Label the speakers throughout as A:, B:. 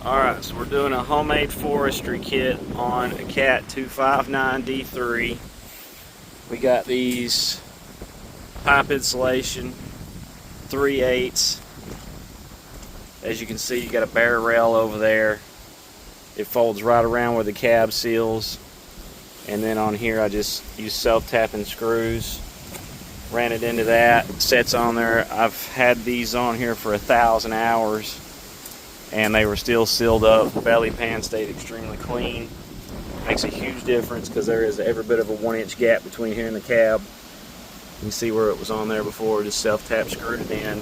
A: Alright, so we're doing a homemade forestry kit on a Cat 259D3. We got these pipe insulation 3/8. As you can see, you got a bare rail over there. It folds right around where the cab seals. And then on here I just use self-tapping screws. Ran it into that, sets on there. I've had these on here for 1,000 hours. And they were still sealed up. The belly pan stayed extremely clean. Makes a huge difference because there is every bit of a 1-inch gap between here and the cab. You can see where it was on there before, just self-tap screwed it in.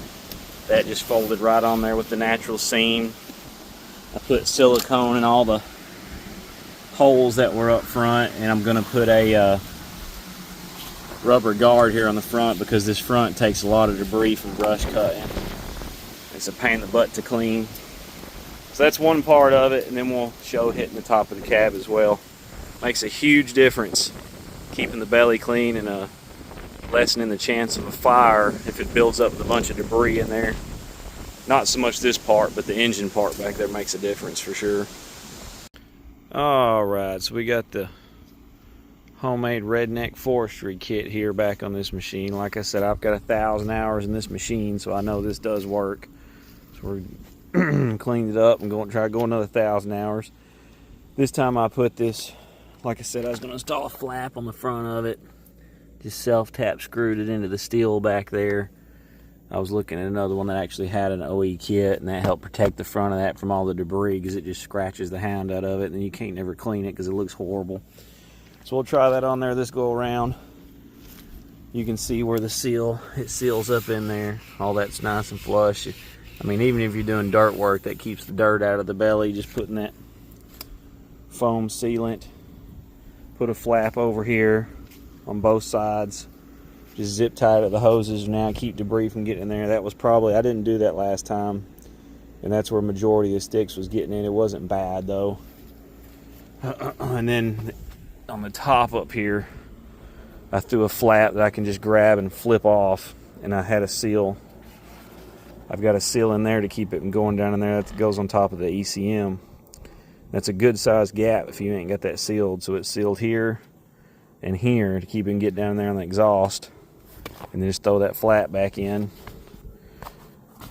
A: That just folded right on there with the natural seam. I put silicone in all the holes that were up front, and I'm gonna put a rubber guard here on the front because this front takes a lot of debris from brush cutting. It's a pain in the butt to clean. So that's one part of it, and then we'll show hitting the top of the cab as well. Makes a huge difference keeping the belly clean and lessening the chance of a fire if it builds up with a bunch of debris in there. Not so much this part, but the engine part back there makes a difference for sure. Alright, so we got the homemade redneck forestry kit here back on this machine. Like I said, I've got 1,000 hours in this machine, so I know this does work. So we're cleaned it up and try to go another 1,000 hours. This time I put this, like I said, I was going to install a flap on the front of it. Just self-tap screwed it into the steel back there. I was looking at another one that actually had an OE kit, and that helped protect the front of that from all the debris because it just scratches the hound out of it, and then you can't never clean it because it looks horrible. So we'll try that on there this go around. You can see where it seals up in there. All that's nice and flush. I mean, even if you're doing dirt work, that keeps the dirt out of the belly. Just putting that foam sealant. Put a flap over here on both sides. Just zip tie to the hoses now, keep debris from getting in there. That was probably, I didn't do that last time. And that's where majority of the sticks was getting in. It wasn't bad though. And then on the top up here, I threw a flap that I can just grab and flip off. And I had a seal. I've got a seal in there to keep it from going down in there. That goes on top of the ECM. That's a good sized gap if you ain't got that sealed. So it's sealed here and here to keep it and get down there on the exhaust. And then just throw that flat back in.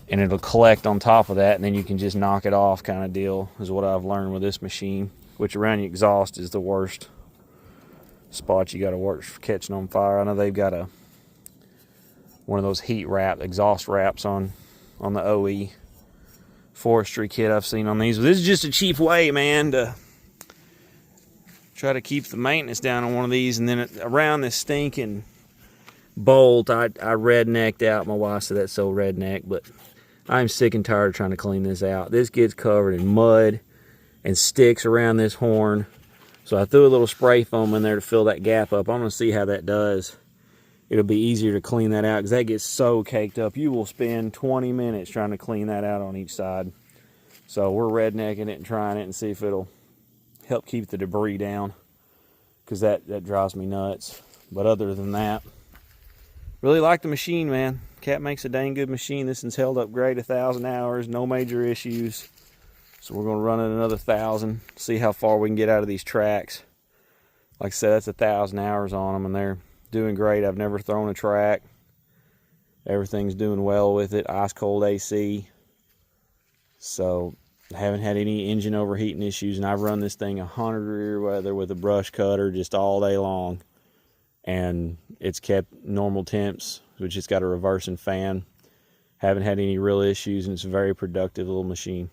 A: And it'll collect on top of that, and then you can just knock it off kind of deal, is what I've learned with this machine. Which around your exhaust is the worst spot you got to work for catching on fire. I know they've got one of those heat wrap, exhaust wraps on the OE forestry kit I've seen on these. But this is just a cheap way, man, to try to keep the maintenance down on one of these. And then around this stinking bolt, I rednecked out. My wife said that's so redneck, but I'm sick and tired of trying to clean this out. This gets covered in mud and sticks around this horn. So I threw a little spray foam in there to fill that gap up. I'm going to see how that does. It'll be easier to clean that out because that gets so caked up. You will spend 20 minutes trying to clean that out on each side. So we're rednecking it and trying it and see if it'll help keep the debris down, because that drives me nuts. But other than that, really like the machine, man. Cat makes a dang good machine. This one's held up great, 1,000 hours, no major issues. So we're going to run it another 1,000, see how far we can get out of these tracks. Like I said, that's 1,000 hours on them, and they're doing great. I've never thrown a track. Everything's doing well with it. Ice cold AC. So I haven't had any engine overheating issues, and I've run this thing 100 rear weather with a brush cutter just all day long. And it's kept normal temps, which it's got a reversing fan. Haven't had any real issues, and it's a very productive little machine.